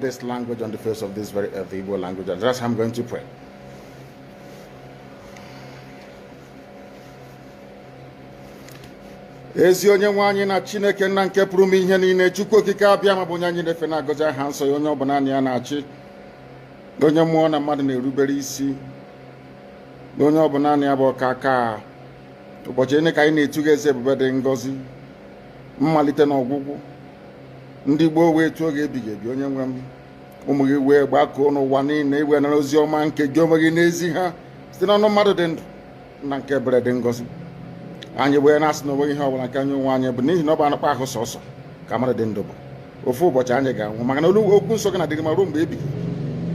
this language on the face of this very earth, the Igbo language. And that's how I'm going to pray. Ezi onye nwe anyị na Chineke nna nke pụrụ m ihe niile, Chukwu okike abịa ma bụ onye anyị na-efe na-agọzi aha nsọ ya, onye ọbụla anyị ya na-achị, onye mmụọ na mmadụ na-erubere isi, onye ọbụla anyị ya bụ ọka aka. Ụbọchị ene ka anyị na-etu gị eze ebube dị ngọzi, mmalite na ọgwụgwụ. Ndị Igbo wee tuo gị ebighị ebi, onye nwe m, ụmụ gị wee gbakọọ n'ụwa niile iwe nara ozi ọma nke gị onwe gị n'ezi ha site n'ọnụ mmadụ dị ndụ na nke ebere dị ngọzi. Anyị wee na-asị na onweghị ihe ọbụla nke anyị onwe anyị bụ n'ihi na ọ bụ anụkpa ahụ sọsọ ka mmadụ dị ndụ bụ. Ofu ụbọchị anyị ga-anwụ, maka na okwu nsọ gị na-adịghị ma ruo mgbe ebighị.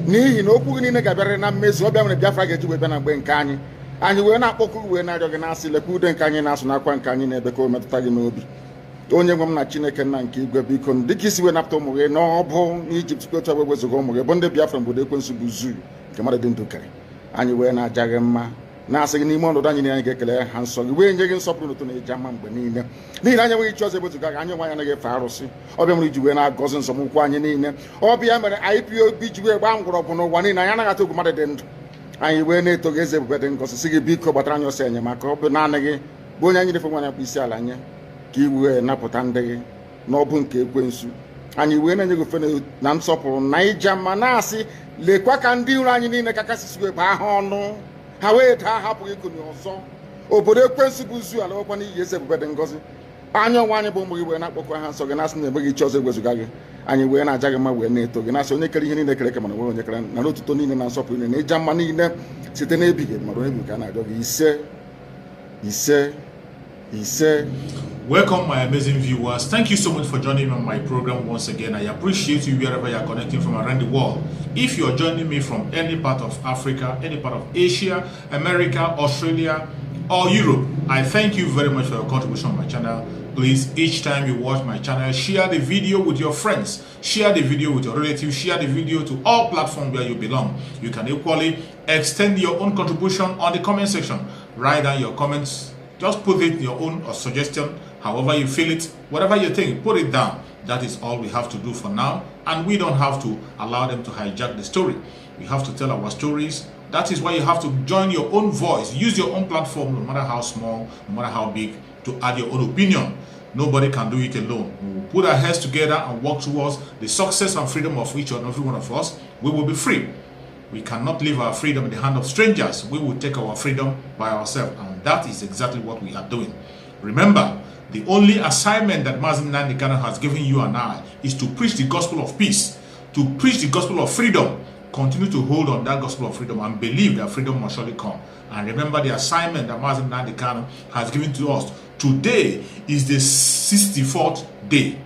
N'ihi na okwu gị niile ga-abịarịrị na mmezu, ọ bịa mere Biafra ga-eji wee bịa na mgbe nke anyị. Anyị wee na-akpọkụ gị wee na-arịọ gị na-asị, lekwa ude nke anyị na-asụ n'akwa nke anyị na-ebe ka o metụta gị n'obi. Onye nwe m na Chineke nna nke igwe, biko dịka isi wee napụta ụmụ gị n'ọbụ n'Ijipt kwetu agwa wezuga ụmụ gị bụ ndị Biafra mgbe ekwensu bụ zuu nke mmadụ dị ndụ kere. Anyị wee na-aja gị mma, na-asị gị n'ime ọnọdụ anyị anyị ga-ekele ha nsọ gị, wee nye gị nsọpụrụ n'ụtụ na ịja mma mgbe niile. N'ihi na anyị enweghị chi ọzọ ewezuga gị, anyị onwe anyị anaghị efe arụsị. Ọbịa mere iji wee na-agọzi nsọmụkwụ anyị niile. Ọbịa mere IPOB ji wee gbaa mgbọrọgwụ n'ụwa niile, anyị anaghị atụ egwu mmadụ dị ndụ. Anyị wee na-eto gị eze ebube dị ngọzi, sị gị biko gbatara anyị ọsọ enyemaka. Ọ bụ naanị gị bụ onye anyị na-efe nwa akpụ isi ala nye, ka i wee napụta ndị gị n'ọbụ nke ekwensu. Anyị wee na-enye gị ofe na nsọpụrụ na ịja mma, na-asị lekwa ka ndị iro anyị niile ka kasị wee baa ha ọnụ, ha wee daa hapụghị ikonye ọzọ. Obodo ekwensu bụ zu ala nwekwa n'ihi eze ebube dị ngọzi. Anya ọnwa anyị bụ ụmụ gị wee na-akpọkọ ha nsọ gị, na-asị na enweghị chi ọzọ ewezuga gị. Anyị wee na-aja gị mma wee na-eto gị, na-asị onye kere ihe niile kere eke mana nwere onye kere na n'otuto niile na nsọpụrụ niile na ịja mma niile site n'ebighị mara onye ka a na-arịọ gị. Ise ise ise. Welcome, my amazing viewers. Thank you so much for joining me on my program once again. I appreciate you wherever you are connecting from around the world. If you are joining me from any part of Africa, any part of Asia, America, Australia, or Europe, I thank you very much for your contribution on my channel. Please, each time you watch my channel, share the video with your friends, share the video with your relatives, share the video to all platforms where you belong. You can equally extend your own contribution on the comment section. Write down your comments. Just put it your own or suggestion, however you feel it, whatever you think, put it down. That is all we have to do for now, and we don't have to allow them to hijack the story. We have to tell our stories. That is why you have to join your own voice, use your own platform, no matter how small, no matter how big, to add your own opinion. Nobody can do it alone. We will put our heads together and work towards the success and freedom of each and every one of us. We will be free. We cannot leave our freedom in the hand of strangers. We will take our freedom by ourselves, and that is exactly what we are doing. Remember, the only assignment that Mazi Nnamdi Kanu has given you and I is to preach the gospel of peace, to preach the gospel of freedom. Continue to hold on that gospel of freedom and believe that freedom must surely come. And remember the assignment that Mazi Nnamdi Kanu has given to us. Today is the 64th day.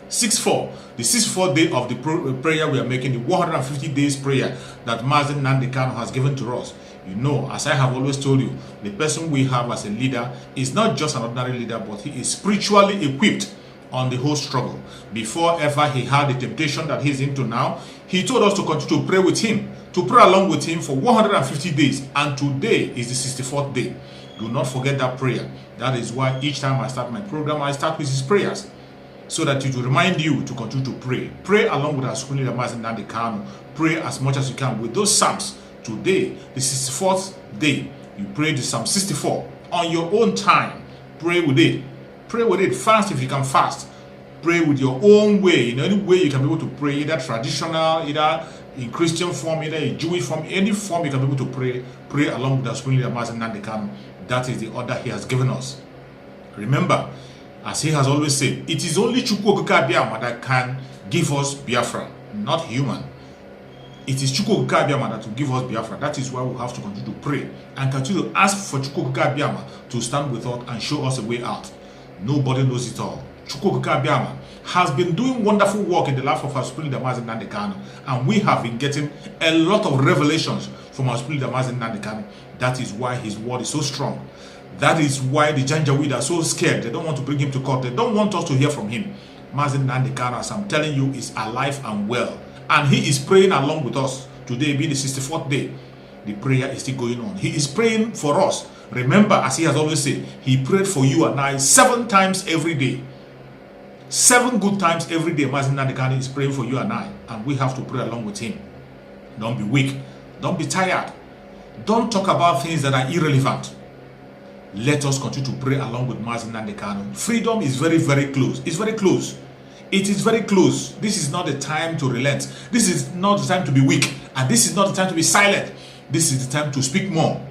64. The 64th day of the prayer we are making, the 150 days prayer that Mazi Nnamdi Kanu has given to us. You know, as I have always told you, the person we have as a leader is not just an ordinary leader, but he is spiritually equipped on the whole struggle. Before ever he had the temptation that he's into now, he told us to continue to pray with him, to pray along with him for 150 days. And today is the 64th day. Do not forget that prayer. That is why each time I start my program, I start with his prayers, so that it will remind you to continue to pray. Pray along with our school leader, Mazi Nnamdi Kanu. Pray as much as you can with those psalms. Today, the 64th day, you pray the Psalm 64 on your own time. Pray with it. Pray with it. Fast if you can fast. Pray with your own way. In any way you can be able to pray, either traditional, either in Christian form, either in Jewish form, any form you can be able to pray. Pray along with our school leader, Mazi Nnamdi Kanu. That is the order he has given us. Remember, as he has always said, it is only Chukwu that can give us Biafra, not human. It is Chukwu that will give us Biafra. That is why we have to continue to pray and continue to ask for Chukwu to stand with us and show us a way out. Nobody knows it all. Chukwu has been doing wonderful work in the life of our spirit leader, Mazi Nnamdi Kanu, and we have been getting a lot of revelations from our spirit leader, Mazi Nnamdi Kanu. That is why his word is so strong. That is why the Janjaweed are so scared. They don't want to bring him to court. They don't want us to hear from him. Mazi Nnamdi Kanu, as I'm telling you, is alive and well. And he is praying along with us. Today being the 64th day, the prayer is still going on. He is praying for us. Remember, as he has always said, he prayed for you and I 7 times every day. 7 good times every day, Mazi Nnamdi Kanu is praying for you and I, and we have to pray along with him. Don't be weak. Don't be tired. Don't talk about things that are irrelevant. Let us continue to pray along with Mazi Nnamdi Kanu. Freedom is very, very close. It's very close. It is very close. This is not the time to relent. This is not the time to be weak. And this is not the time to be silent. This is the time to speak more.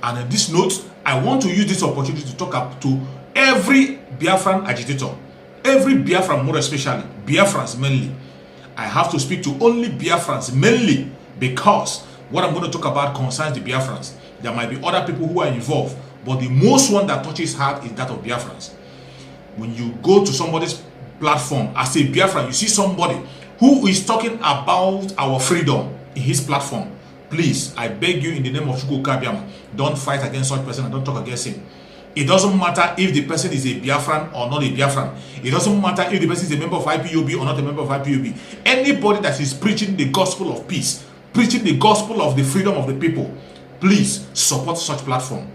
And on this note, I want to use this opportunity to talk up to every Biafran agitator. Every Biafran, more especially, Biafrans mainly. I have to speak to only Biafrans mainly because what I'm going to talk about concerns the Biafrans. There might be other people who are involved, but the most one that touches heart is that of Biafrans. When you go to somebody's platform as a Biafran, you see somebody who is talking about our freedom in his platform. Please, I beg you in the name of Chuks, don't fight against such person and don't talk against him. It doesn't matter if the person is a Biafran or not a Biafran. It doesn't matter if the person is a member of IPOB or not a member of IPOB. Anybody that is preaching the gospel of peace, preaching the gospel of the freedom of the people, please support such platform.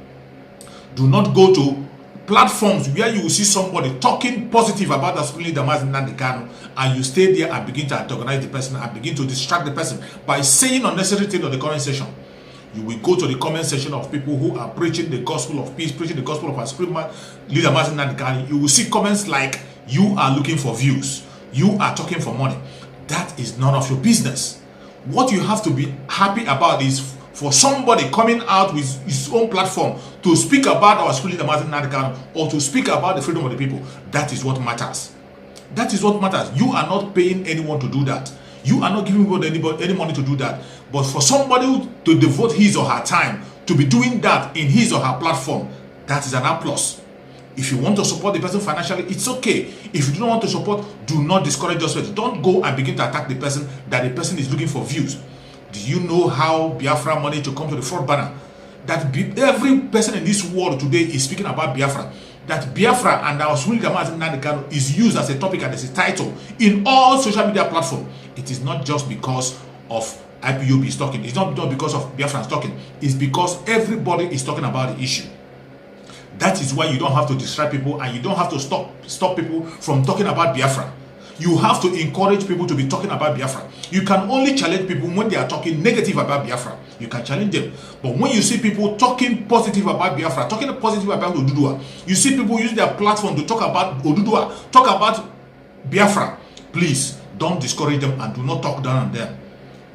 Do not go to platforms where you will see somebody talking positive about the spirit of Mazi Nnamdi Kanu and you stay there and begin to antagonize the person and begin to distract the person by saying unnecessary things on the comment section. You will go to the comment section of people who are preaching the gospel of peace, preaching the gospel of our spiritual leader Mazi Nnamdi Kanu. You will see comments like, you are looking for views, you are talking for money. That is none of your business. What you have to be happy about is for somebody coming out with his own platform to speak about our spiritual leader Mazi Nnamdi Kanu or to speak about the freedom of the people. That is what matters. That is what matters. You are not paying anyone to do that. You are not giving anybody any money to do that. But for somebody to devote his or her time to be doing that in his or her platform, that is an applause. If you want to support the person financially, it's okay. If you do not want to support, do not discourage yourself. Don't go and begin to attack the person that the person is looking for views. Do you know how Biafra money to come to the front banner? That every person in this world today is speaking about Biafra. That Biafra and our spiritual leader Mazi Nnamdi Kanu is used as a topic and as a title in all social media platforms. It is not just because of IPOB is talking. It's not because of Biafrans talking. It's because everybody is talking about the issue. That is why you don't have to distract people and you don't have to stop people from talking about Biafra. You have to encourage people to be talking about Biafra. You can only challenge people when they are talking negative about Biafra. You can challenge them. But when you see people talking positive about Biafra, talking positive about Odudua, you see people use their platform to talk about Odudua, talk about Biafra, please don't discourage them and do not talk down on them.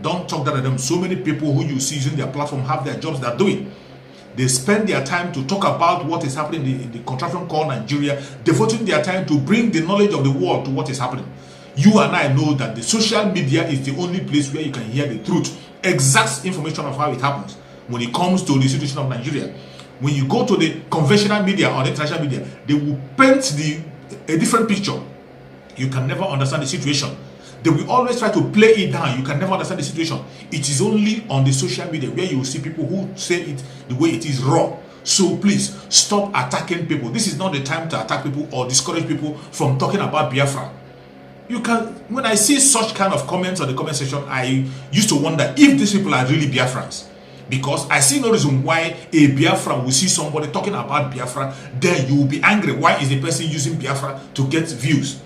Don't talk down on them. So many people who you see using their platform have their jobs they're doing. They spend their time to talk about what is happening in the contraption called Nigeria, devoting their time to bring the knowledge of the world to what is happening. You and I know that the social media is the only place where you can hear the truth, exact information of how it happens when it comes to the situation of Nigeria. When you go to the conventional media or the international media, they will paint a different picture. You can never understand the situation. They will always try to play it down. You can never understand the situation. It is only on the social media where you will see people who say it the way it is raw. So please stop attacking people. This is not the time to attack people or discourage people from talking about Biafra. You can, when I see such kind of comments on the comment section, I used to wonder if these people are really Biafrans. Because I see no reason why a Biafra will see somebody talking about Biafra, then you will be angry. Why is the person using Biafra to get views?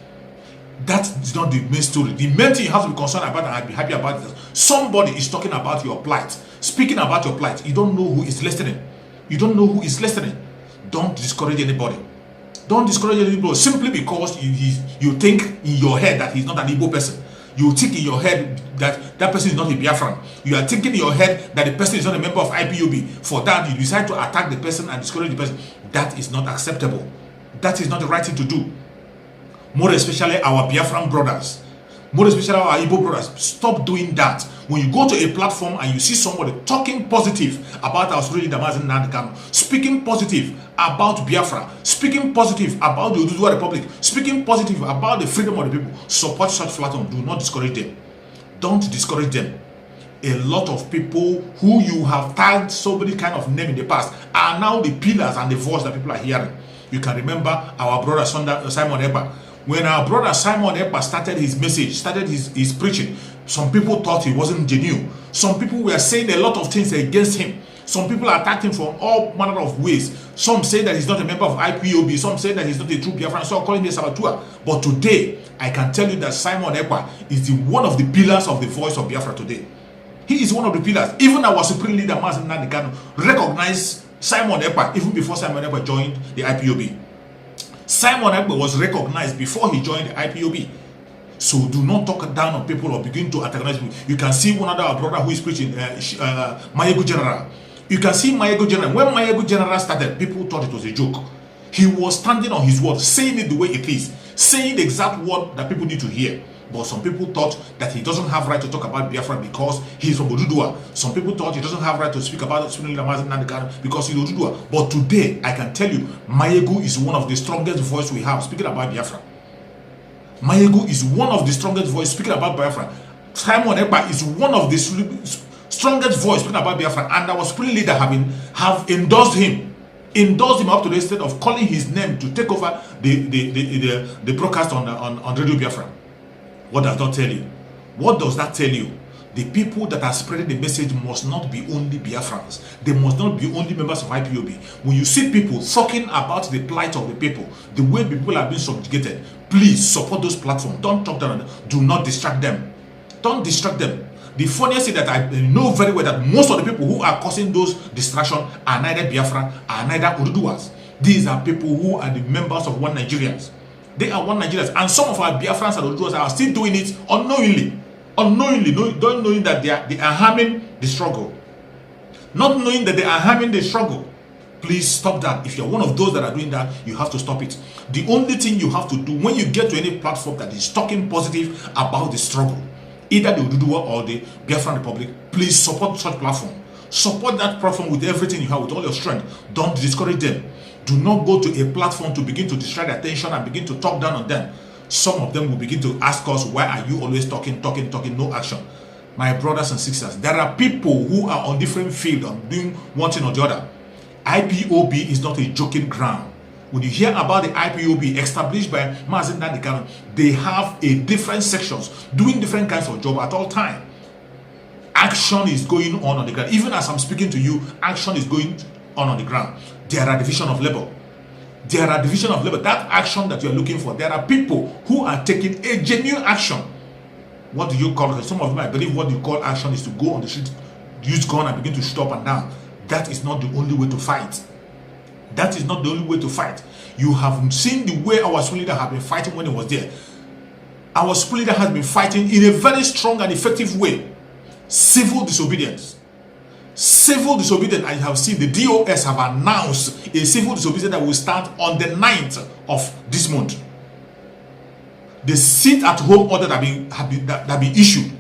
That is not the main story. The main thing you have to be concerned about and be happy about is that somebody is talking about your plight, speaking about your plight. You don't know who is listening. You don't know who is listening. Don't discourage anybody. Don't discourage anybody simply because you think in your head that he's not an Igbo person. You think in your head that that person is not a Biafran. You are thinking in your head that the person is not a member of IPOB. For that, you decide to attack the person and discourage the person. That is not acceptable. That is not the right thing to do. More especially our Biafran brothers, more especially our Igbo brothers, stop doing that. When you go to a platform and you see somebody talking positive about our spiritual leader Mazi Nnamdi Kanu, speaking positive about Biafra, speaking positive about the Odudua Republic, speaking positive about the freedom of the people, support such platform. Do not discourage them. Don't discourage them. A lot of people who you have tagged so many kind of name in the past are now the pillars and the voice that people are hearing. You can remember our brother Simon Ekpa. When our brother Simon Ekpa started his message, started his preaching, some people thought he wasn't genuine. Some people were saying a lot of things against him. Some people attacked him from all manner of ways. Some say that he's not a member of IPOB. Some say that he's not a true Biafran. So I'm calling him a saboteur. But today, I can tell you that Simon Ekpa is one of the pillars of the voice of Biafra today. He is one of the pillars. Even our supreme leader, Mazi Nnamdi Kanu, recognized Simon Ekpa even before Simon Ekpa joined the IPOB. Simon Ekpa was recognized before he joined the IPOB. So do not talk down on people or begin to antagonize people. You can see one other brother who is preaching, Mayego General. You can see Mayego General. When Mayego General started, people thought it was a joke. He was standing on his word, saying it the way it is, saying the exact word that people need to hear. But some people thought that he doesn't have right to talk about Biafra because he's from Odudua. Some people thought he doesn't have right to speak about Mazi Nnamdi Kanu because he's Odudua. But today, I can tell you, Mayego is one of the strongest voices we have speaking about Biafra. Mayego is one of the strongest voices speaking about Biafra. Simon Ekpa is one of the strongest voices speaking about Biafra. And our supreme leader have endorsed him up to the extent of calling his name to take over the broadcast on Radio Biafra. What does that tell you? What does that tell you? The people that are spreading the message must not be only Biafrans. They must not be only members of IPOB. When you see people talking about the plight of the people, the way people are being subjugated, please support those platforms. Don't talk down. Do not distract them. Don't distract them. The funniest thing that I know very well that most of the people who are causing those distractions are neither Biafra, are neither Oduduas. These are people who are the members of One Nigerians. They are One Nigerians. And some of our Biafrans and Oduduas are still doing it unknowingly. Don't knowing that they are harming the struggle. Not knowing that they are harming the struggle. Please stop that. If you're one of those that are doing that, you have to stop it. The only thing you have to do when you get to any platform that is talking positive about the struggle, either the Odudua or the Biafran Republic, please support such platform. Support that platform with everything you have, with all your strength. Don't discourage them. Do not go to a platform to begin to distract attention and begin to talk down on them. Some of them will begin to ask us, why are you always talking, no action? My brothers and sisters, there are people who are on different fields and doing one thing or the other. IPOB is not a joking ground. When you hear about the IPOB established by Mazi Nnamdi Kanu, they have a different sections doing different kinds of job at all time. Action is going on the ground. Even as I'm speaking to you, action is going on the ground. There are division of labor. There are division of labor. That action that you're looking for, there are people who are taking a genuine action. What do you call it? Some of them, I believe what you call action is to go on the street, use gun and begin to shoot up and down. That is not the only way to fight. That is not the only way to fight. You have seen the way our school leader have been fighting when he was there. Our school leader has been fighting in a very strong and effective way. Civil disobedience. Civil disobedience, I have seen the DOS have announced a civil disobedience that will start on the 9th of this month. The sit-at-home order that have been issued,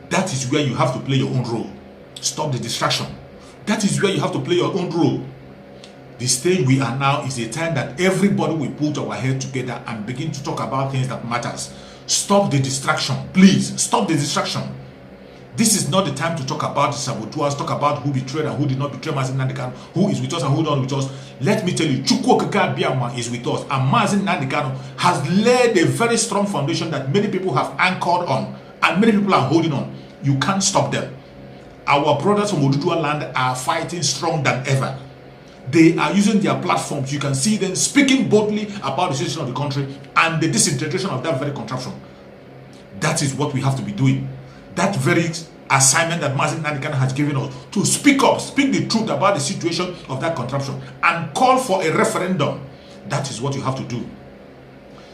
that is where you have to play your own role. Stop the distraction. That is where you have to play your own role. The stage we are now is a time that everybody will put our head together and begin to talk about things that matters. Stop the distraction. Please, stop the distraction. This is not the time to talk about the saboteurs, talk about who betrayed and who did not betray Mazi Nnamdi Kanu, who is with us and who not with us. Let me tell you, Chuks is with us, and Mazi Nnamdi Kanu has laid a very strong foundation that many people have anchored on, and many people are holding on. You can't stop them. Our brothers from Odudua land are fighting strong than ever. They are using their platforms. You can see them speaking boldly about the situation of the country and the disintegration of that very contraption. That is what we have to be doing. That very assignment that Mazi Nnamdi Kanu has given us to speak up, speak the truth about the situation of that contraption and call for a referendum. That is what you have to do.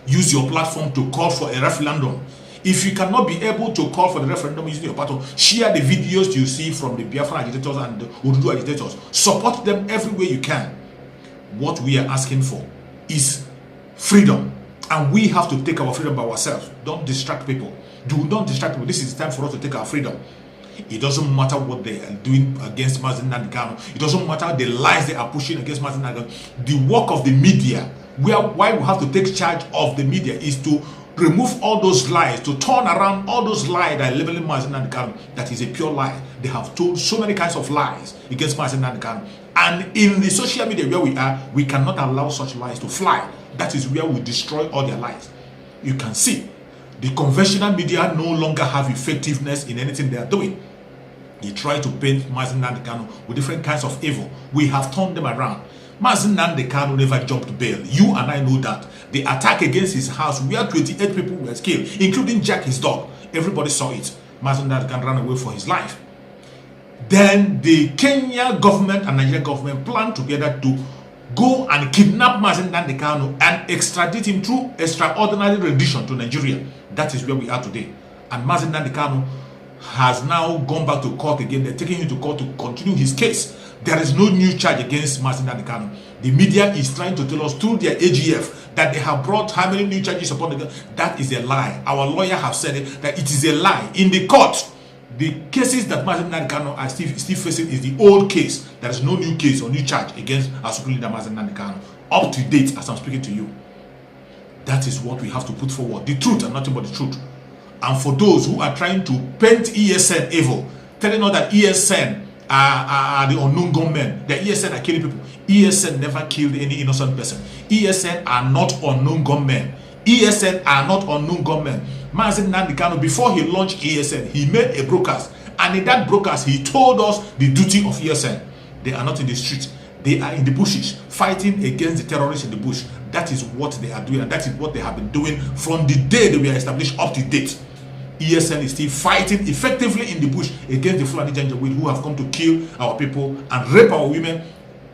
Use your platform to call for a referendum. If you cannot be able to call for the referendum using your platform, share the videos you see from the Biafra agitators and the Odudua agitators. Support them every way you can. What we are asking for is freedom. And we have to take our freedom by ourselves. Don't distract people. Do not distract people. This is the time for us to take our freedom. It doesn't matter what they are doing against Mazi Nnamdi Kanu. It doesn't matter the lies they are pushing against Mazi Nnamdi Kanu. The work of the media, why we have to take charge of the media, is to remove all those lies, to turn around all those lies that are labeling Mazi Nnamdi Kanu. That is a pure lie. They have told so many kinds of lies against Mazi Nnamdi Kanu. And in the social media where we are, we cannot allow such lies to fly. That is where we destroy all their lies. You can see the conventional media no longer have effectiveness in anything they are doing. They try to paint Mazi Nnamdi Kanu with different kinds of evil. We have turned them around. Mazi Nnamdi Kanu never jumped bail. You and I know that. The attack against his house, where 28 people were killed, including Jack, his dog. Everybody saw it. Mazi Nnamdi Kanu ran away for his life. Then the Kenya government and Nigeria government planned together to go and kidnap Mazi Nnamdi Kanu and extradite him through extraordinary rendition to Nigeria. That is where we are today. And Mazi Nnamdi Kanu has now gone back to court again. They're taking him to court to continue his case. There is no new charge against Mazi Nnamdi Kanu. The media is trying to tell us through their AGF that they have brought how many new charges upon the... That is a lie. Our lawyer have said it, that it is a lie. In the court, the cases that Mazi Nnamdi Kanu are still facing is the old case. There is no new case or new charge against our Supreme Leader Mazi Nnamdi Kanu. Up to date, as I'm speaking to you. That is what we have to put forward. The truth and nothing but the truth. And for those who are trying to paint ESN evil, telling us that ESN are the unknown gunmen, that ESN are killing people. ESN never killed any innocent person. ESN are not unknown gunmen. ESN are not unknown gunmen. Mazi Nnamdi Kanu, before he launched ESN, he made a broadcast. And in that broadcast, he told us the duty of ESN. They are not in the streets. They are in the bushes, fighting against the terrorists in the bush. That is what they are doing, and that is what they have been doing from the day they were established up to date. ESN is still fighting effectively in the bush against the Fulani Janjaweed who have come to kill our people and rape our women,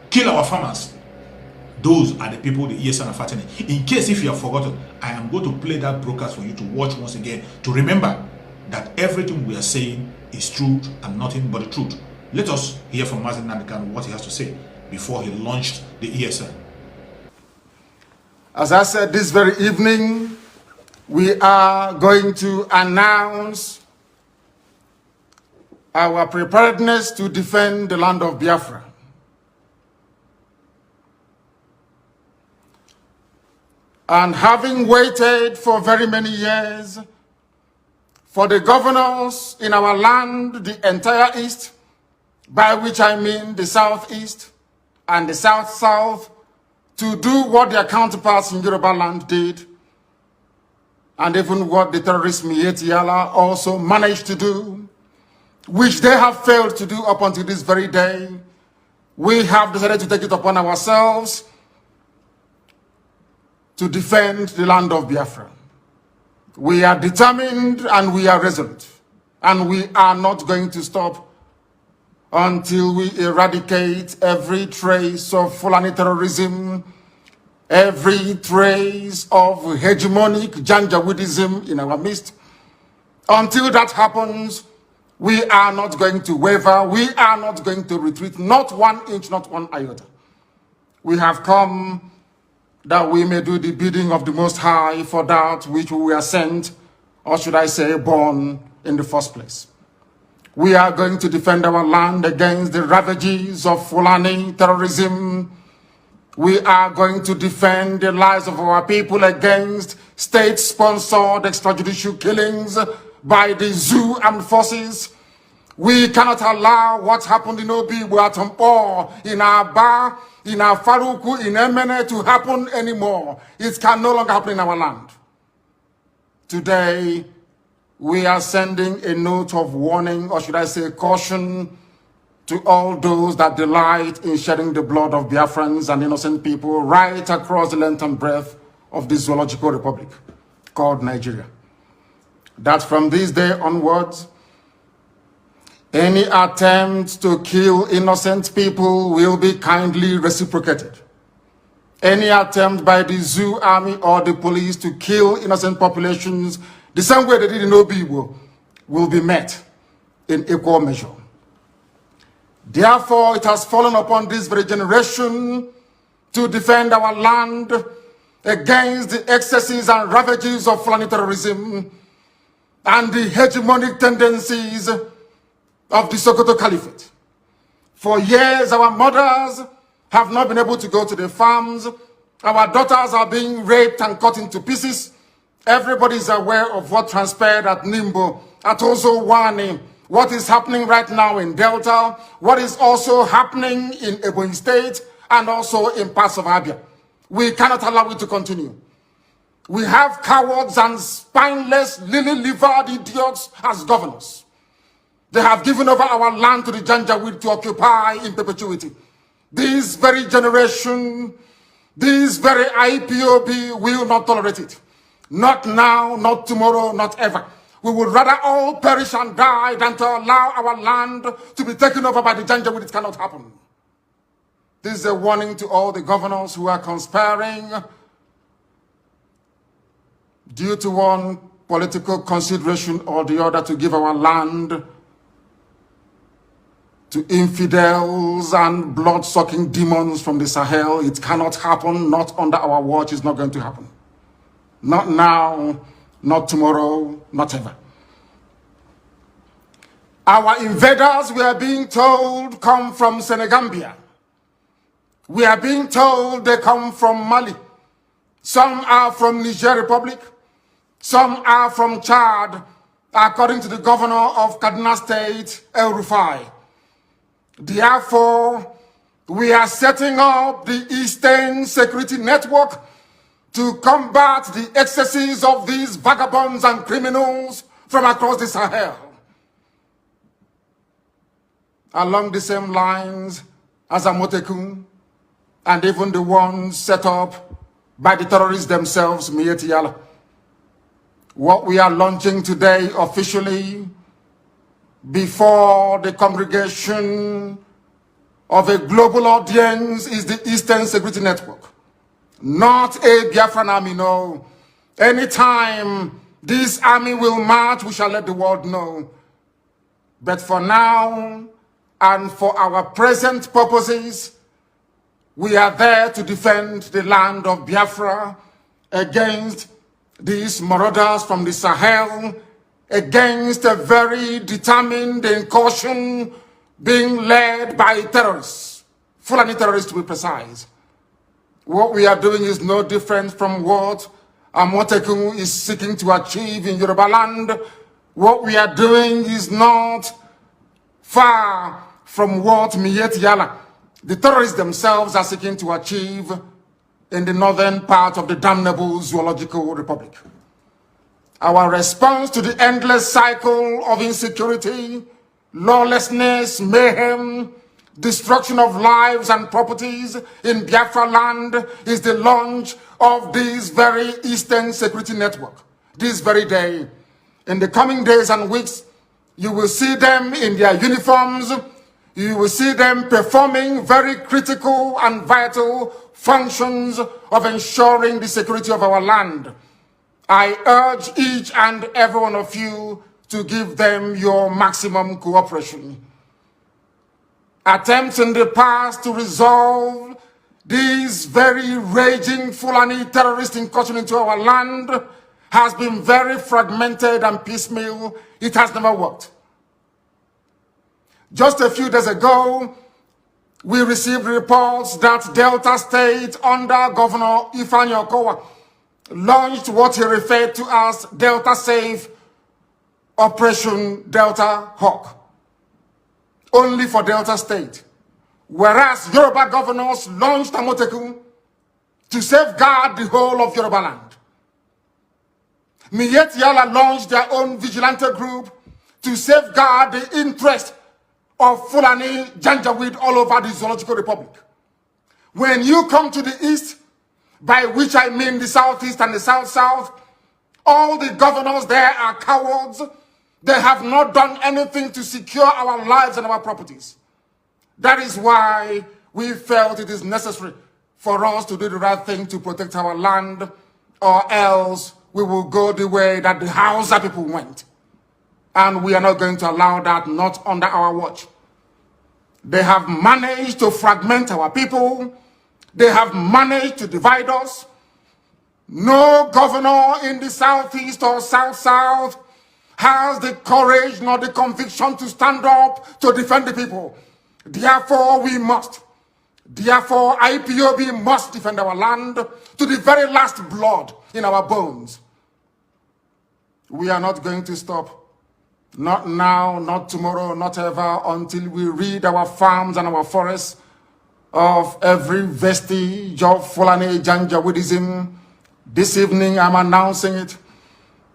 kill our farmers. Those are the people the ESN are fighting. In case if you have forgotten, I am going to play that broadcast for you to watch once again, to remember that everything we are saying is truth and nothing but the truth. Let us hear from Mazi Nnamdi Kanu what he has to say before he launched the ESN. As I said, this very evening, we are going to announce our preparedness to defend the land of Biafra. And having waited for very many years for the governors in our land, the entire East, by which I mean the Southeast and the South-South, to do what their counterparts in Yoruba land did, and even what the terrorist Mietiala also managed to do, which they have failed to do up until this very day. We have decided to take it upon ourselves to defend the land of Biafra. We are determined and we are resolute, and we are not going to stop until we eradicate every trace of Fulani terrorism, every trace of hegemonic Janjaweedism in our midst. Until that happens, we are not going to waver. We are not going to retreat, not 1 inch, not 1 iota. We have come that we may do the bidding of the Most High for that which we were sent, or should I say born, in the first place. We are going to defend our land against the ravages of Fulani terrorism. We are going to defend the lives of our people against state-sponsored extrajudicial killings by the zoo armed forces. We cannot allow what happened in Obi, Watompo, in Aba, in Faruku, in Emene to happen anymore. It can no longer happen in our land. Today, we are sending a note of warning, or should I say caution, to all those that delight in shedding the blood of Biafrans and innocent people right across the length and breadth of this zoological republic called Nigeria. That from this day onwards, any attempt to kill innocent people will be kindly reciprocated. Any attempt by the zoo army or the police to kill innocent populations the same way they did in Obi will be met in equal measure. Therefore, it has fallen upon this very generation to defend our land against the excesses and ravages of Fulani terrorism and the hegemonic tendencies of the Sokoto Caliphate. For years, our mothers have not been able to go to the farms. Our daughters are being raped and cut into pieces. Everybody is aware of what transpired at Nimbo, at Ozowani, what is happening right now in Delta, what is also happening in Ebonyi State, and also in parts of Abia. We cannot allow it to continue. We have cowards and spineless, lily-livered idiots as governors. They have given over our land to the Janjaweed to occupy in perpetuity. This very generation, this very IPOB will not tolerate it. Not now, not tomorrow, not ever. We would rather all perish and die than to allow our land to be taken over by the Janjaweed. It cannot happen. This is a warning to all the governors who are conspiring due to one political consideration or the other to give our land to infidels and blood-sucking demons from the Sahel. It cannot happen. Not under our watch. It's not going to happen. Not now, not tomorrow, not ever. Our invaders, we are being told, come from Senegambia. We are being told they come from Mali. Some are from Niger Republic. Some are from Chad, according to the governor of Kaduna State, El Rufai. Therefore, we are setting up the Eastern Security Network to combat the excesses of these vagabonds and criminals from across the Sahel. Along the same lines as Amotekun, and even the ones set up by the terrorists themselves, Miyetti Allah. What we are launching today officially before the congregation of a global audience is the Eastern Security Network. Not a Biafran army, no. Anytime this army will march, we shall let the world know. But for now, and for our present purposes, we are there to defend the land of Biafra against these marauders from the Sahel, against a very determined incursion being led by terrorists, Fulani terrorists to be precise. What we are doing is no different from what Amotekun is seeking to achieve in Yoruba land. What we are doing is not far from what Miyetti Allah, the terrorists themselves, are seeking to achieve in the northern part of the damnable Zoological Republic. Our response to the endless cycle of insecurity, lawlessness, mayhem, destruction of lives and properties in Biafra land is the launch of this very Eastern Security Network. This very day, in the coming days and weeks, you will see them in their uniforms. You will see them performing very critical and vital functions of ensuring the security of our land. I urge each and every one of you to give them your maximum cooperation. Attempts in the past to resolve these very raging Fulani terrorist incursion into our land has been very fragmented and piecemeal. It has never worked. Just a few days ago, we received reports that Delta State, under Governor Ifeanyi Okowa, launched what he referred to as Delta Safe Operation Delta Hawk, only for Delta State. Whereas Yoruba governors launched Amotekun to safeguard the whole of Yoruba land. Miyetti Allah launched their own vigilante group to safeguard the interest of Fulani Janjaweed all over the Zoological Republic. When you come to the east, by which I mean the southeast and the south-south, all the governors there are cowards. They have not done anything to secure our lives and our properties. That is why we felt it is necessary for us to do the right thing to protect our land, or else we will go the way that the Hausa people went. And we are not going to allow that, not under our watch. They have managed to fragment our people. They have managed to divide us. No governor in the southeast or south-south has the courage nor the conviction to stand up to defend the people. Therefore, we must. Therefore, IPOB must defend our land to the very last blood in our bones. We are not going to stop. Not now, not tomorrow, not ever, until we rid our farms and our forests of every vestige of Fulani Janjaweedism. This evening, I'm announcing it.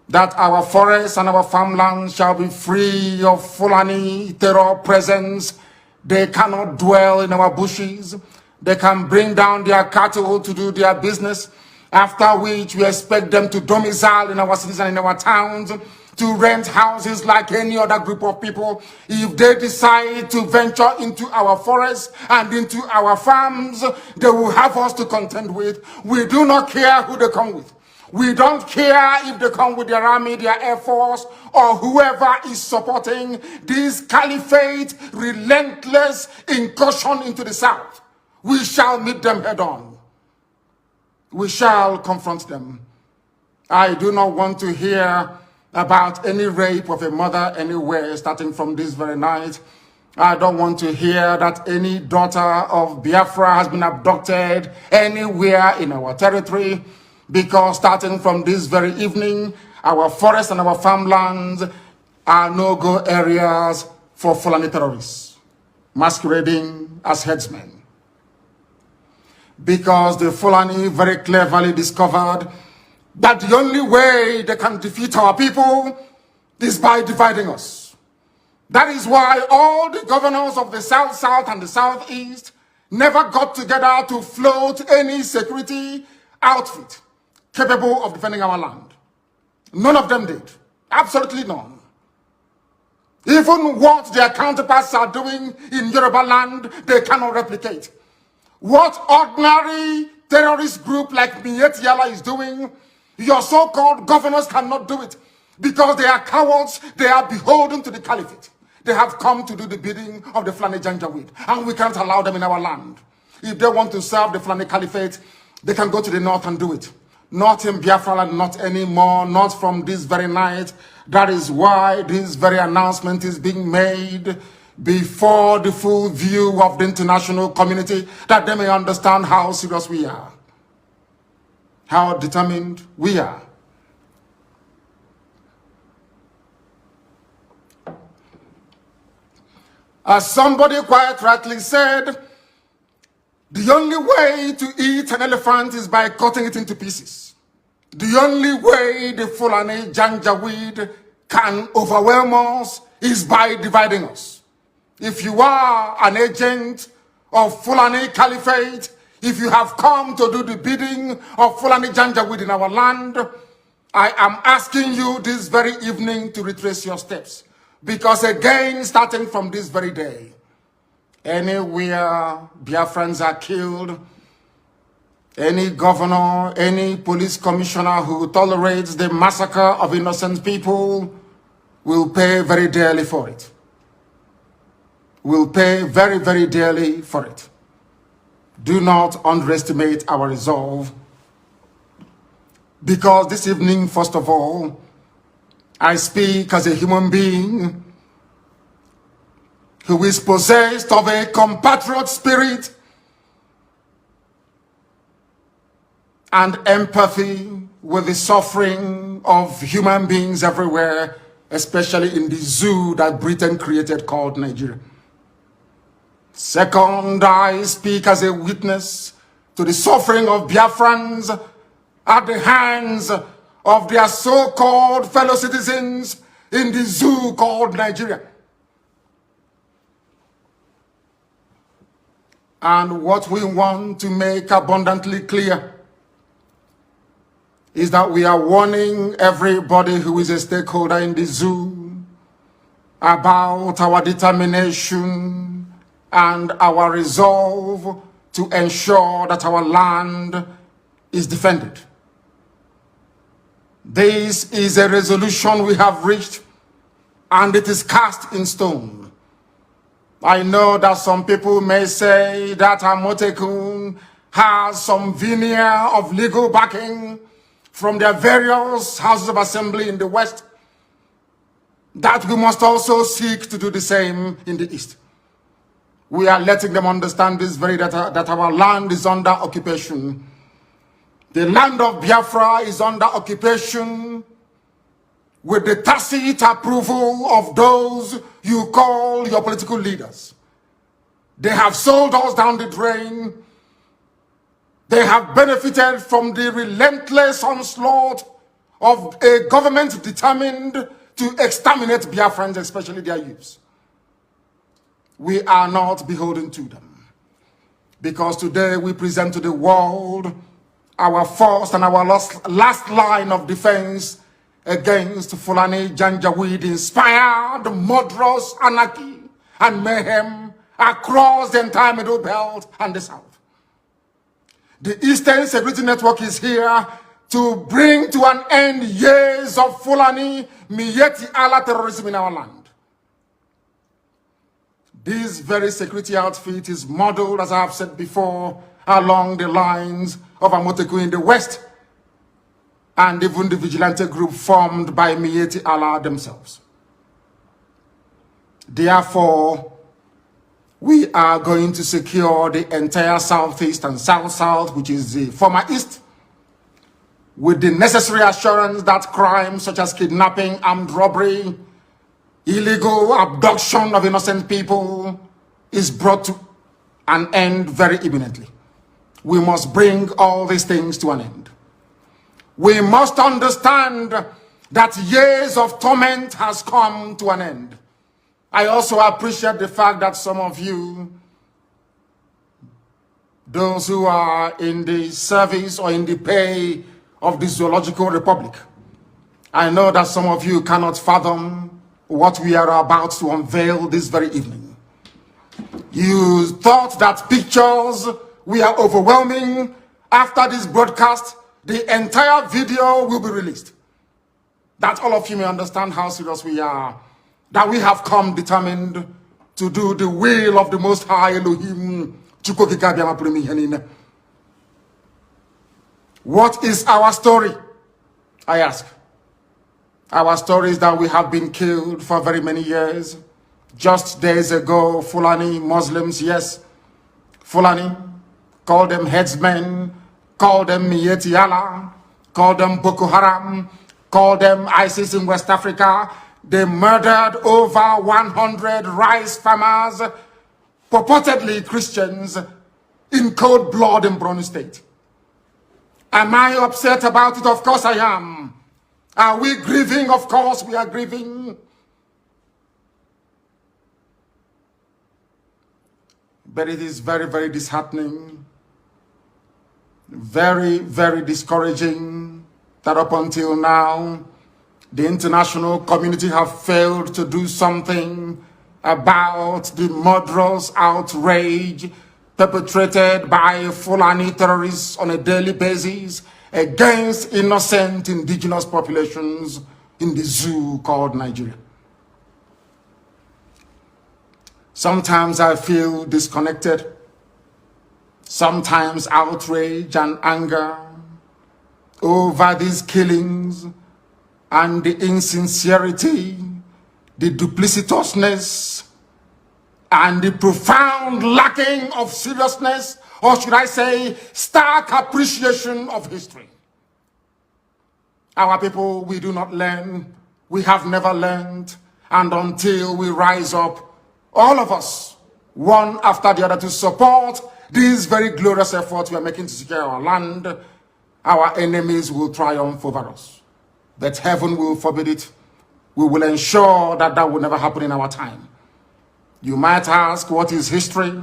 that our forests and our farmlands shall be free of Fulani terror presence. They cannot dwell in our bushes. They can bring down their cattle to do their business, after which we expect them to domicile in our cities and in our towns, to rent houses like any other group of people. If they decide to venture into our forests and into our farms, they will have us to contend with. We do not care who they come with. We don't care if they come with their army, their air force, or whoever is supporting this caliphate relentless incursion into the south. We shall meet them head on. We shall confront them. I do not want to hear about any rape of a mother anywhere starting from this very night. I don't want to hear that any daughter of Biafra has been abducted anywhere in our territory, because starting from this very evening, our forests and our farmlands are no-go areas for Fulani terrorists masquerading as headsmen. Because the Fulani very cleverly discovered that the only way they can defeat our people is by dividing us. That is why all the governors of the South and the Southeast never got together to float any security outfit capable of defending our land. None of them did. Absolutely none. Even what their counterparts are doing in Yoruba land, they cannot replicate. What ordinary terrorist group like Miet Yala is doing, your so-called governors cannot do it, because they are cowards. They are beholden to the caliphate. They have come to do the bidding of the Fulani Janjaweed, and we can't allow them in our land. If they want to serve the Fulani caliphate, they can go to the north and do it. Not in Biafra land, not anymore, not from this very night. That is why this very announcement is being made before the full view of the international community, that they may understand how serious we are, how determined we are. As somebody quite rightly said, the only way to eat an elephant is by cutting it into pieces. The only way the Fulani Janjaweed can overwhelm us is by dividing us. If you are an agent of Fulani Caliphate, if you have come to do the bidding of Fulani Janjaweed in our land, I am asking you this very evening to retrace your steps. Because again, starting from this very day, anywhere Biafrans are killed, any governor, any police commissioner who tolerates the massacre of innocent people will pay very dearly for it. Will pay very, very dearly for it. Do not underestimate our resolve. Because this evening, first of all, I speak as a human being who is possessed of a compatriot spirit and empathy with the suffering of human beings everywhere, especially in the zoo that Britain created called Nigeria. Second, I speak as a witness to the suffering of Biafrans at the hands of their so-called fellow citizens in the zoo called Nigeria. And what we want to make abundantly clear is that we are warning everybody who is a stakeholder in the zoo about our determination and our resolve to ensure that our land is defended. This is a resolution we have reached, and it is cast in stone. I know that some people may say that Amotekun has some veneer of legal backing from their various houses of assembly in the West, that we must also seek to do the same in the East. We are letting them understand this very that our land is under occupation. The land of Biafra is under occupation with the tacit approval of those you call your political leaders. They have sold us down the drain. They have benefited from the relentless onslaught of a government determined to exterminate Biafrans, especially their youths. We are not beholden to them, because today we present to the world our first and our last line of defense against Fulani Janjaweed-inspired murderous anarchy and mayhem across the entire Middle Belt and the South. The Eastern Security Network is here to bring to an end years of Fulani Miyetti Allah terrorism in our land. This very security outfit is modeled, as I have said before, along the lines of Amoteku in the West, and even the vigilante group formed by Miyetti Allah themselves. Therefore, we are going to secure the entire Southeast and South-South, which is the former East, with the necessary assurance that crimes such as kidnapping, armed robbery, illegal abduction of innocent people is brought to an end very imminently. We must bring all these things to an end. We must understand that years of torment has come to an end. I also appreciate the fact that some of you, those who are in the service or in the pay of the Zoological Republic, I know that some of you cannot fathom what we are about to unveil this very evening. You thought that pictures were overwhelming. After this broadcast, the entire video will be released. That all of you may understand how serious we are, that we have come determined to do the will of the Most High Elohim. What is our story? I ask. Our story is that we have been killed for very many years. Just days ago, Fulani Muslims, yes, Fulani, call them headsmen, call them Miyetti Allah, call them Boko Haram, call them ISIS in West Africa. They murdered over 100 rice farmers, purportedly Christians, in cold blood in Borno State. Am I upset about it? Of course I am. Are we grieving? Of course we are grieving. But it is very, very disheartening, very, very discouraging that up until now, the international community have failed to do something about the murderous outrage perpetrated by Fulani terrorists on a daily basis against innocent indigenous populations in the zoo called Nigeria. Sometimes I feel disconnected, sometimes outrage and anger over these killings and the insincerity, the duplicitousness, and the profound lacking of seriousness, or should I say, stark appreciation of history. Our people, we do not learn. We have never learned. And until we rise up, all of us, one after the other, to support this very glorious effort we are making to secure our land, our enemies will triumph over us. But heaven will forbid it. We will ensure that that will never happen in our time. You might ask, what is history?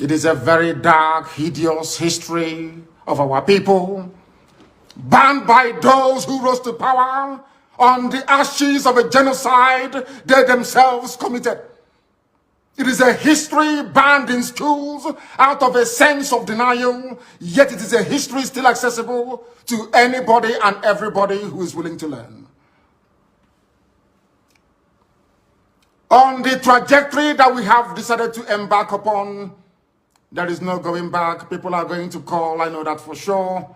It is a very dark, hideous history of our people, banned by those who rose to power on the ashes of a genocide they themselves committed. It is a history banned in schools out of a sense of denial, yet it is a history still accessible to anybody and everybody who is willing to learn. On the trajectory that we have decided to embark upon, there is no going back. People are going to call, I know that for sure.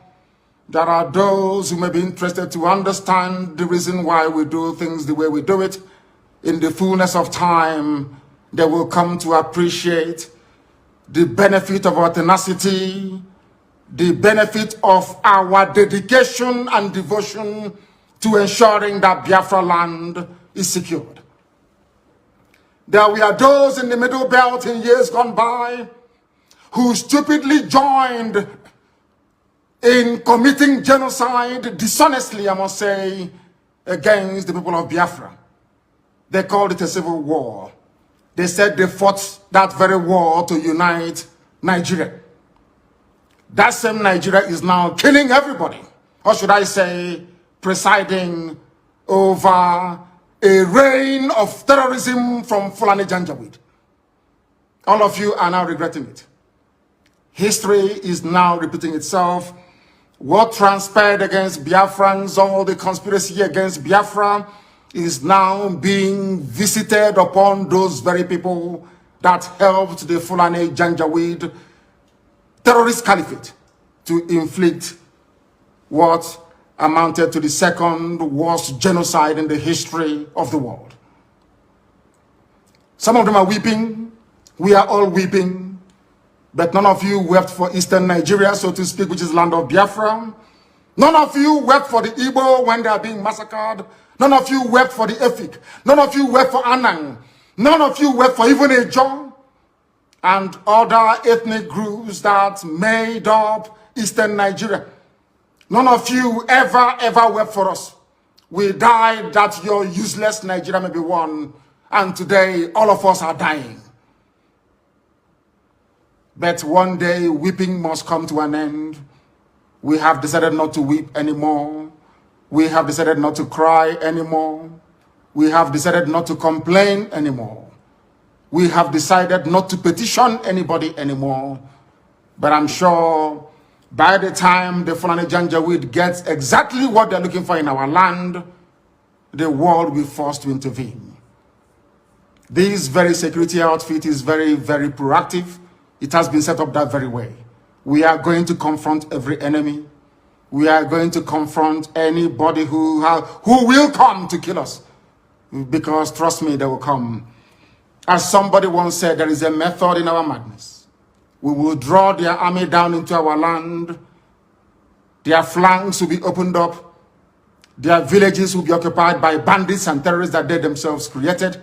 There are those who may be interested to understand the reason why we do things the way we do it. In the fullness of time, they will come to appreciate the benefit of our tenacity, the benefit of our dedication and devotion to ensuring that Biafra land is secured. There were those in the Middle Belt in years gone by who stupidly joined in committing genocide dishonestly, I must say, against the people of Biafra. They called it a civil war. They said they fought that very war to unite Nigeria. That same Nigeria is now killing everybody. Or should I say, presiding over a reign of terrorism from Fulani Janjaweed. All of you are now regretting it. History is now repeating itself. What transpired against Biafrans, all the conspiracy against Biafra, is now being visited upon those very people that helped the Fulani Janjaweed terrorist caliphate to inflict what amounted to the second worst genocide in the history of the world. Some of them are weeping. We are all weeping. But none of you wept for Eastern Nigeria, so to speak, which is land of Biafra. None of you wept for the Igbo when they are being massacred. None of you wept for the Efik. None of you wept for Anang. None of you wept for even Ejo and other ethnic groups that made up Eastern Nigeria. None of you ever wept for us. We died that your useless Nigeria may be won. And today, all of us are dying. But one day, weeping must come to an end. We have decided not to weep anymore. We have decided not to cry anymore. We have decided not to complain anymore. We have decided not to petition anybody anymore. But I'm sure by the time the Fulani Janjaweed gets exactly what they're looking for in our land, the world will be forced to intervene. This very security outfit is very proactive. It has been set up that very way. We are going to confront every enemy. We are going to confront anybody who will come to kill us. Because trust me, they will come. As somebody once said, there is a method in our madness. We will draw their army down into our land. Their flanks will be opened up. Their villages will be occupied by bandits and terrorists that they themselves created.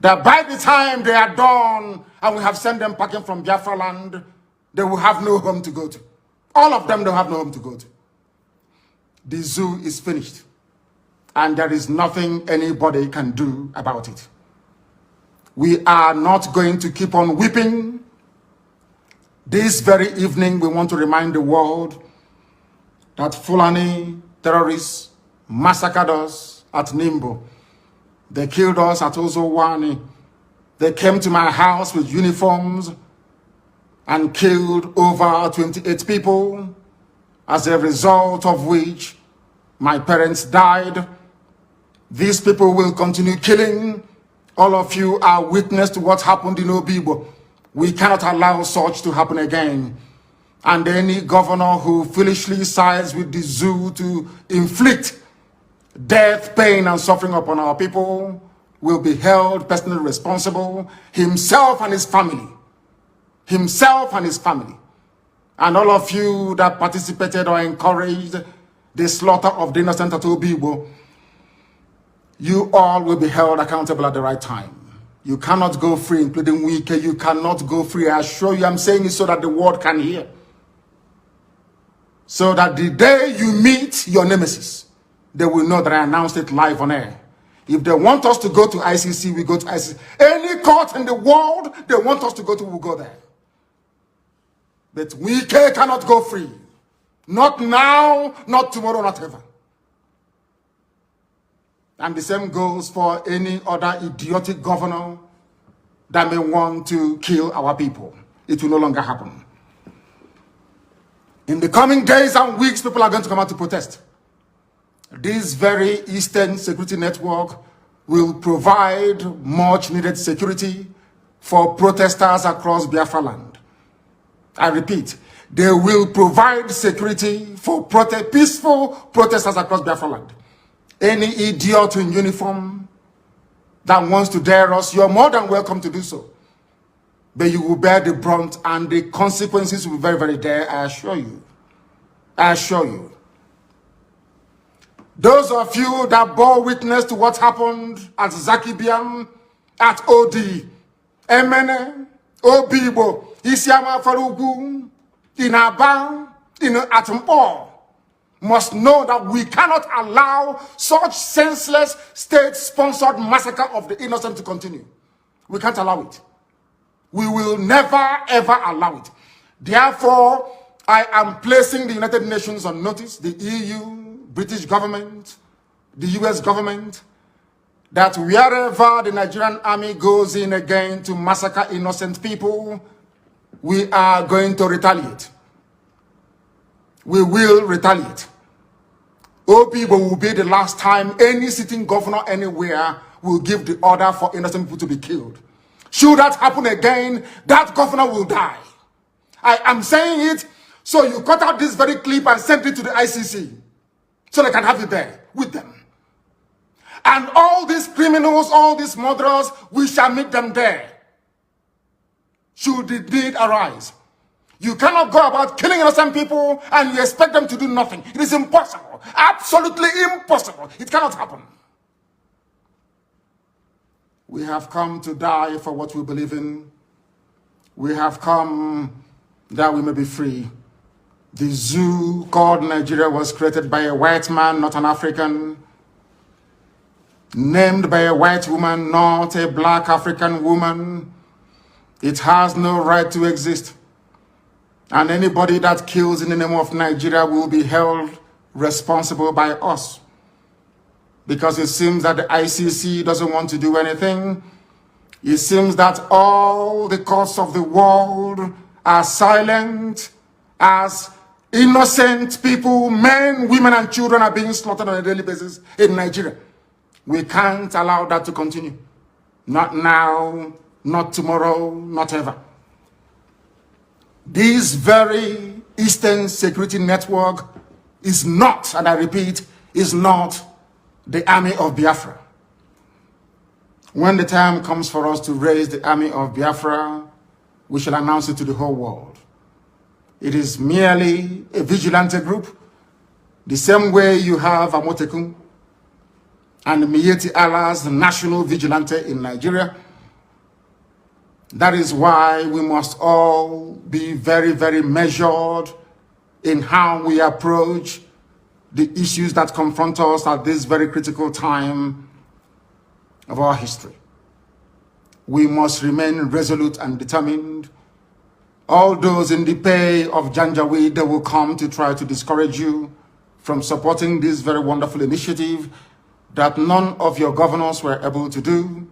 That by the time they are done and we have sent them packing from Biafra land, they will have no home to go to. All of them don't have no home to go to. The zoo is finished. And there is nothing anybody can do about it. We are not going to keep on weeping. This very evening, we want to remind the world that Fulani terrorists massacred us at Nimbo. They killed us at Ozowani. They came to my house with uniforms and killed over 28 people, as a result of which my parents died. These people will continue killing. All of you are witness to what happened in Obibo. We cannot allow such to happen again. And any governor who foolishly sides with the zoo to inflict death, pain, and suffering upon our people will be held personally responsible, himself and his family. Himself and his family. And all of you that participated or encouraged the slaughter of the innocent at Obibo, you all will be held accountable at the right time. You cannot go free, including Wike. You cannot go free. I assure you, I'm saying it so that the world can hear. So that the day you meet your nemesis, they will know that I announced it live on air. If they want us to go to ICC, we go to ICC. Any court in the world they want us to go to, we'll go there. But Wike cannot go free. Not now, not tomorrow, not ever. And the same goes for any other idiotic governor that may want to kill our people. It will no longer happen. In the coming days and weeks, people are going to come out to protest. This very Eastern Security Network will provide much needed security for protesters across Biafra land. I repeat, they will provide security for peaceful protesters across Biafra land. Any idiot in uniform that wants to dare us, you're more than welcome to do so. But you will bear the brunt and the consequences will be very dire, I assure you. I assure you. Those of you that bore witness to what happened at Zakibiam, at OD, Emene, Obibo, Isiama Farugu, in Aba, in Atumpo must know that we cannot allow such senseless state-sponsored massacre of the innocent to continue. We can't allow it. We will never, ever allow it. Therefore, I am placing the United Nations on notice, the EU, British government, the US government, that wherever the Nigerian army goes in again to massacre innocent people, we are going to retaliate. We will retaliate. Obibo will be the last time any sitting governor anywhere will give the order for innocent people to be killed. Should that happen again, that governor will die. I am saying it, so you cut out this very clip and send it to the ICC, so they can have it there with them. And all these criminals, all these murderers, we shall meet them there, should the need arise. You cannot go about killing innocent people and you expect them to do nothing. It is impossible. Absolutely impossible. It cannot happen. We have come to die for what we believe in. We have come that we may be free. The zoo called Nigeria was created by a white man, not an African. Named by a white woman, not a black African woman. It has no right to exist. And anybody that kills in the name of Nigeria will be held responsible by us. Because it seems that the ICC doesn't want to do anything. It seems that all the courts of the world are silent as innocent people, men, women, and children are being slaughtered on a daily basis in Nigeria. We can't allow that to continue. Not now, not tomorrow, not ever. This very Eastern Security Network is not, and I repeat, is not the army of Biafra. When the time comes for us to raise the army of Biafra, we shall announce it to the whole world. It is merely a vigilante group, the same way you have Amotekun and Miyetti Allah's national vigilante in Nigeria. That is why we must all be very, very measured in how we approach the issues that confront us at this very critical time of our history. We must remain resolute and determined. All those in the pay of Janjaweed, they will come to try to discourage you from supporting this very wonderful initiative that none of your governors were able to do.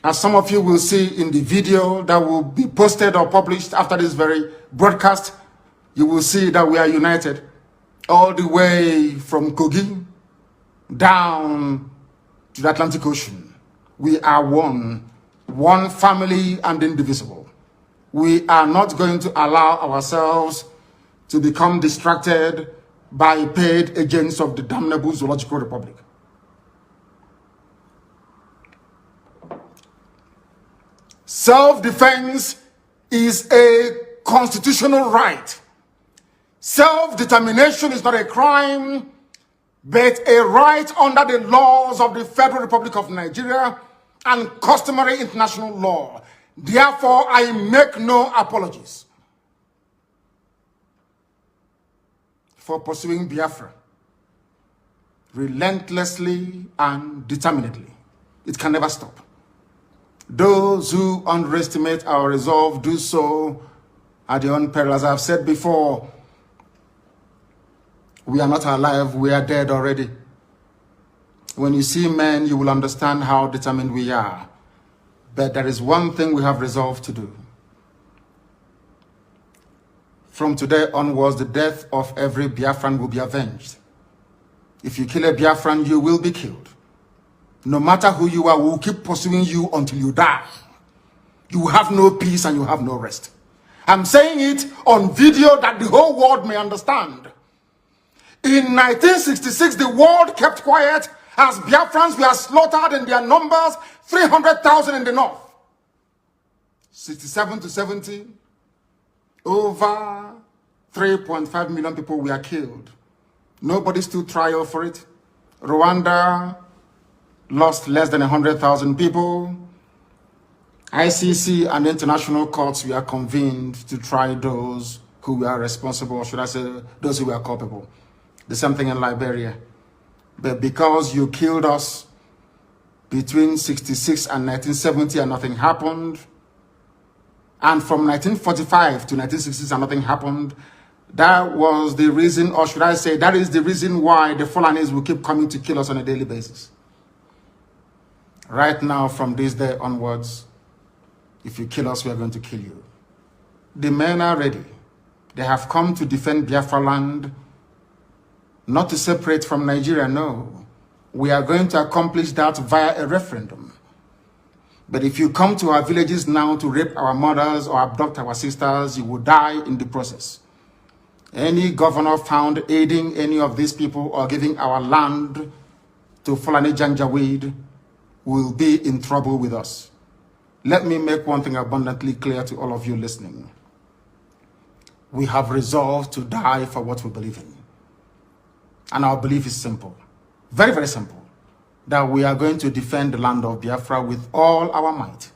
As some of you will see in the video that will be posted or published after this very broadcast, you will see that we are united all the way from Kogi down to the Atlantic Ocean. We are one family and indivisible. We are not going to allow ourselves to become distracted by paid agents of the damnable Zoological Republic. Self-defense is a constitutional right. Self-determination is not a crime, but a right under the laws of the Federal Republic of Nigeria and customary international law. Therefore, I make no apologies for pursuing Biafra relentlessly and determinedly. It can never stop. Those who underestimate our resolve do so at their own peril. As I've said before, we are not alive, we are dead already. When you see men, you will understand how determined we are. But there is one thing we have resolved to do. From today onwards, the death of every Biafran will be avenged. If you kill a Biafran, you will be killed. No matter who you are, we will keep pursuing you until you die. You have no peace and you have no rest. I'm saying it on video that the whole world may understand. In 1966, the world kept quiet as Biafrans were slaughtered in their numbers, 300,000 in the north. 67 to 70, over 3.5 million people were killed. Nobody stood trial for it. Rwanda lost less than 100,000 people. ICC and international courts were convened to try those who were responsible, or should I say, those who were culpable. The same thing in Liberia. But because you killed us between 66 and 1970 and nothing happened, and from 1945 to 1966 and nothing happened, that was the reason, or should I say, that is the reason why the Fulanis will keep coming to kill us on a daily basis. Right now, from this day onwards, if you kill us, we are going to kill you. The men are ready. They have come to defend Biafra land, not to separate from Nigeria, no. We are going to accomplish that via a referendum. But if you come to our villages now to rape our mothers or abduct our sisters, you will die in the process. Any governor found aiding any of these people or giving our land to Fulani Janjaweed will be in trouble with us. Let me make one thing abundantly clear to all of you listening. We have resolved to die for what we believe in. And our belief is simple. Very, very simple. That we are going to defend the land of Biafra with all our might.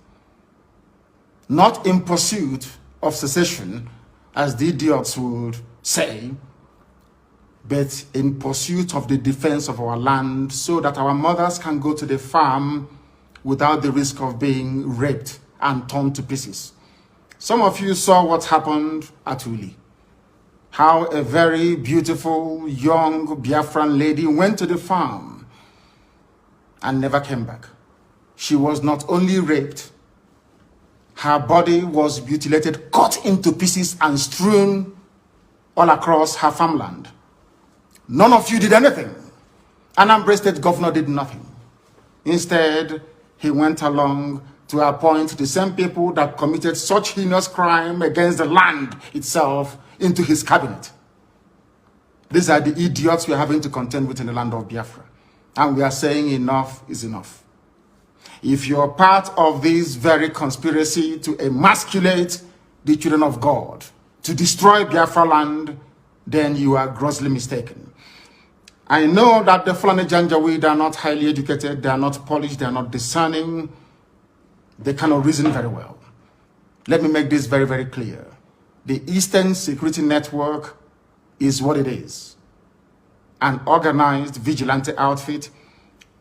Not in pursuit of secession, as the idiots would say, but in pursuit of the defense of our land so that our mothers can go to the farm without the risk of being raped and torn to pieces. Some of you saw what happened at Uli. How a very beautiful young Biafran lady went to the farm and never came back. She was not only raped, her body was mutilated, cut into pieces and strewn all across her farmland. None of you did anything. Anambra State governor did nothing. Instead, he went along to appoint the same people that committed such heinous crime against the land itself into his cabinet. These are the idiots we are having to contend with in the land of Biafra. And we are saying enough is enough. If you're part of this very conspiracy to emasculate the children of God, to destroy Biafra land, then you are grossly mistaken. I know that the Fulani Janjaweed are not highly educated, they are not polished, they are not discerning, they cannot reason very well. Let me make this very, very clear. The Eastern Security Network is what it is. An organized vigilante outfit,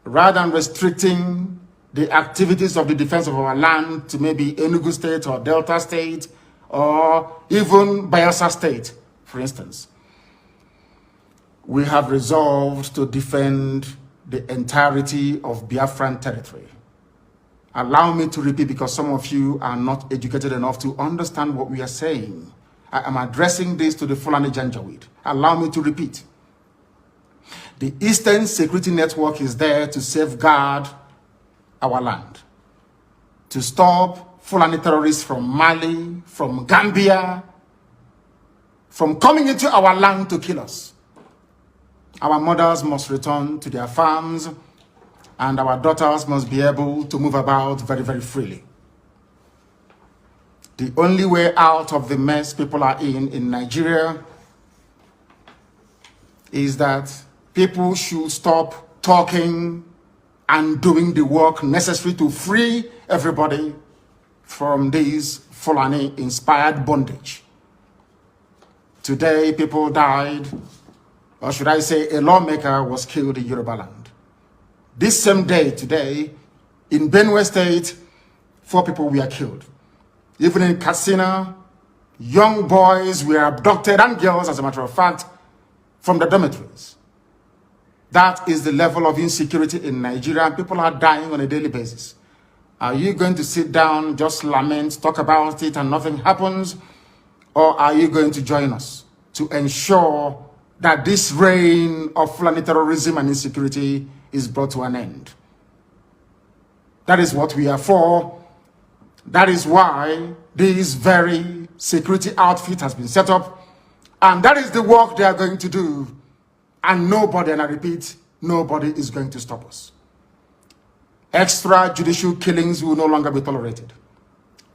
rather than restricting the activities of the defense of our land to maybe Enugu State or Delta State or even Bayelsa State, for instance. We have resolved to defend the entirety of Biafran territory. Allow me to repeat, because some of you are not educated enough to understand what we are saying. I am addressing this to the Fulani Janjaweed. Allow me to repeat. The Eastern Security Network is there to safeguard our land, to stop Fulani terrorists from Mali, from Gambia, from coming into our land to kill us. Our mothers must return to their farms, and our daughters must be able to move about very, very freely. The only way out of the mess people are in Nigeria is that people should stop talking and doing the work necessary to free everybody from this Fulani-inspired bondage. Today, people died, or should I say a lawmaker was killed in Yoruba land. This same day, today, in Benue State, 4 people were killed. Even in Katsina, young boys were abducted, and girls, as a matter of fact, from the dormitories. That is the level of insecurity in Nigeria, and people are dying on a daily basis. Are you going to sit down, just lament, talk about it, and nothing happens? Or are you going to join us to ensure that this reign of Fulani terrorism and insecurity is brought to an end? That is what we are for. That is why this very security outfit has been set up. And that is the work they are going to do. And nobody, and I repeat, nobody is going to stop us. Extrajudicial killings will no longer be tolerated.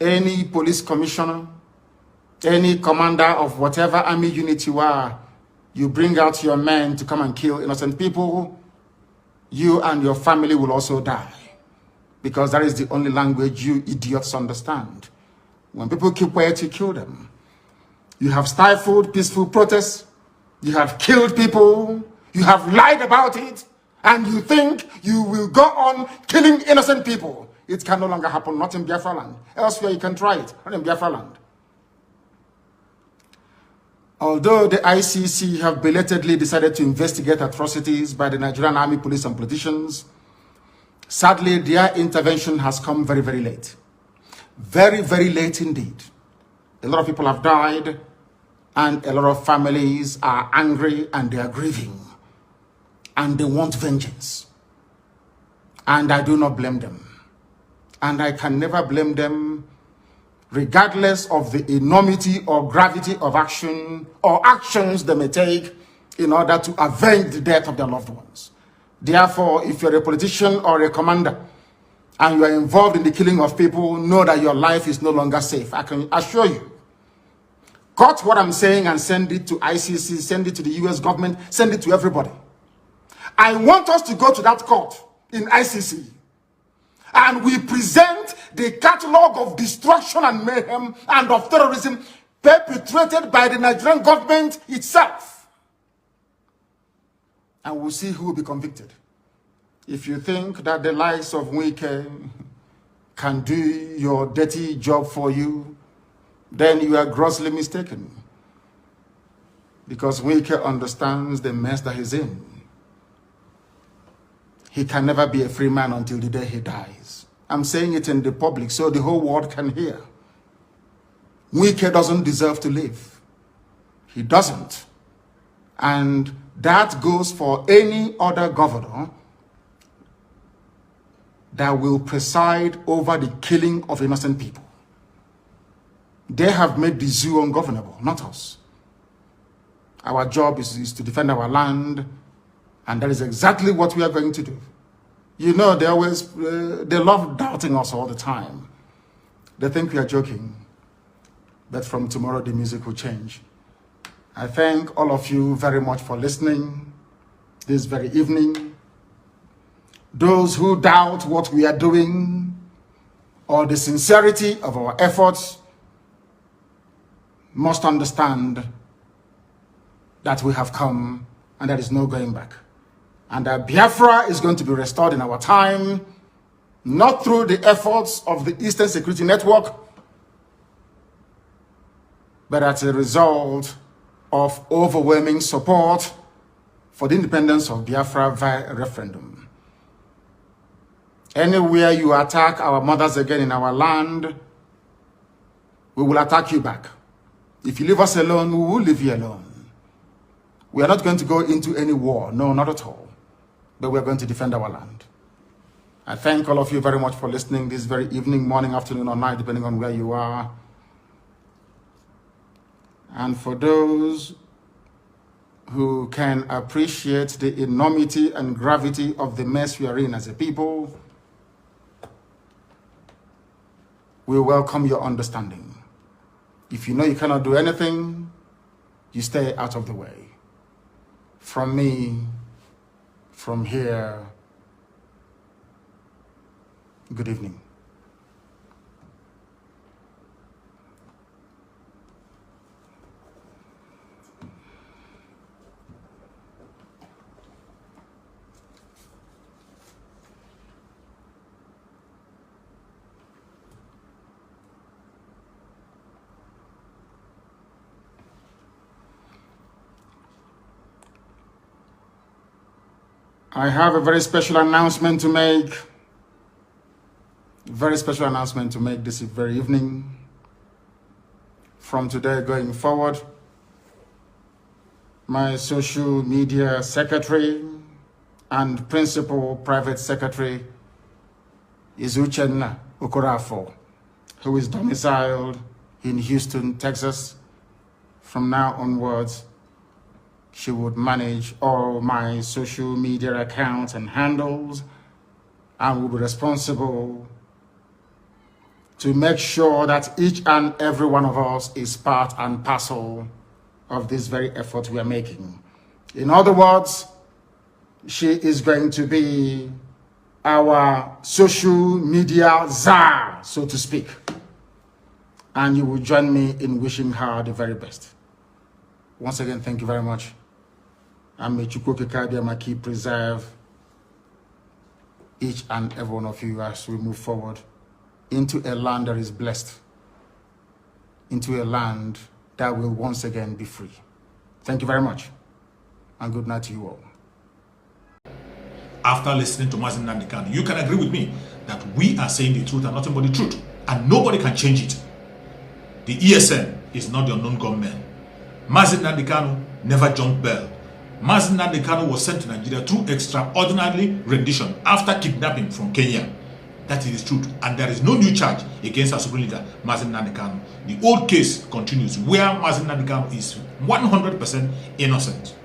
Any police commissioner, any commander of whatever army unit you are, you bring out your men to come and kill innocent people, you and your family will also die. Because that is the only language you idiots understand. When people keep quiet, you kill them. You have stifled peaceful protests. You have killed people. You have lied about it. And you think you will go on killing innocent people. It can no longer happen, not in Biafra land. Elsewhere you can try it, not in Biafra land. Although the ICC have belatedly decided to investigate atrocities by the Nigerian army, police, and politicians, sadly, their intervention has come very, very late. Very, very late indeed. A lot of people have died, and a lot of families are angry and they are grieving, and they want vengeance. And I do not blame them. And I can never blame them, regardless of the enormity or gravity of action or actions they may take in order to avenge the death of their loved ones. Therefore, if you're a politician or a commander and you are involved in the killing of people, know that your life is no longer safe. I can assure you. Cut what I'm saying and send it to ICC, send it to the US government, send it to everybody. I want us to go to that court in ICC and we present the catalog of destruction and mayhem and of terrorism perpetrated by the Nigerian government itself. And we'll see who will be convicted. If you think that the likes of Wike can do your dirty job for you, then you are grossly mistaken. Because Wike understands the mess that he's in. He can never be a free man until the day he dies. I'm saying it in the public so the whole world can hear. Wike doesn't deserve to live. He doesn't. And that goes for any other governor that will preside over the killing of innocent people. They have made the zoo ungovernable, not us. Our job is to defend our land, and that is exactly what we are going to do. You know, they love doubting us all the time. They think we are joking. But from tomorrow, the music will change. I thank all of you very much for listening this very evening. Those who doubt what we are doing or the sincerity of our efforts must understand that we have come and there is no going back. And that Biafra is going to be restored in our time, not through the efforts of the Eastern Security Network, but as a result of overwhelming support for the independence of Biafra via referendum. Anywhere you attack our mothers again in our land, we will attack you back. If you leave us alone, we will leave you alone. We are not going to go into any war. No, not at all. But we are going to defend our land. I thank all of you very much for listening this very evening, morning, afternoon, or night, depending on where you are. And for those who can appreciate the enormity and gravity of the mess we are in as a people, we welcome your understanding. If you know you cannot do anything, you stay out of the way. From me, from here, good evening. I have a very special announcement to make. Very special announcement to make this very evening. From today going forward, my social media secretary and principal private secretary is Uchenna Okorafo, who is domiciled in Houston, Texas. From now onwards, she would manage all my social media accounts and handles and will be responsible to make sure that each and every one of us is part and parcel of this very effort we are making. In other words, she is going to be our social media czar, so to speak. and you will join me in wishing her the very best. Once again, thank you very much. And may Chukwokika keep preserve each and every one of you as we move forward into a land that is blessed, into a land that will once again be free. Thank you very much, and good night to you all. After listening to Mazi Nnamdi Kanu, you can agree with me that we are saying the truth and nothing but the truth, and nobody can change it. The ESN is not the unknown gunman. Mazi Nnamdi Kanu never jumped bail. Mazi Nnamdi Kanu was sent to Nigeria through extraordinary rendition after kidnapping from Kenya. That is the truth, and there is no new charge against our supreme leader, Mazi Nnamdi Kanu. The old case continues, where Mazi Nnamdi Kanu is 100% innocent.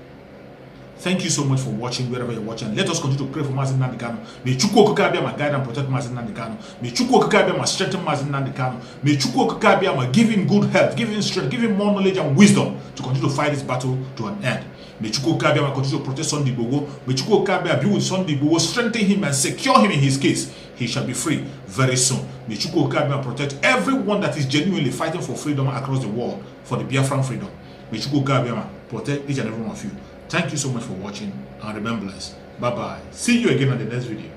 Thank you so much for watching wherever you're watching. Let us continue to pray for Mazi Nnamdi Kanu. May Chukwu Okike Abịama guide and protect Mazi Nnamdi Kanu. May Chukwu Okike Abịama strengthen Mazi Nnamdi Kanu. May Chukwu Okike Abịama give him good health, give him strength, give him more knowledge and wisdom to continue to fight this battle to an end. May Chukwu Okike Abịama continue to protect Sunday Igboho. May Chukwu Okike Abịama be with Sunday Igboho, strengthen him and secure him in his case. He shall be free very soon. May Chukwu Okike Abịama protect everyone that is genuinely fighting for freedom across the world, for the Biafran freedom. May Chukwu Okike Abịama protect each and every one of you. Thank you so much for watching, and remember us. Bye-bye. See you again on the next video.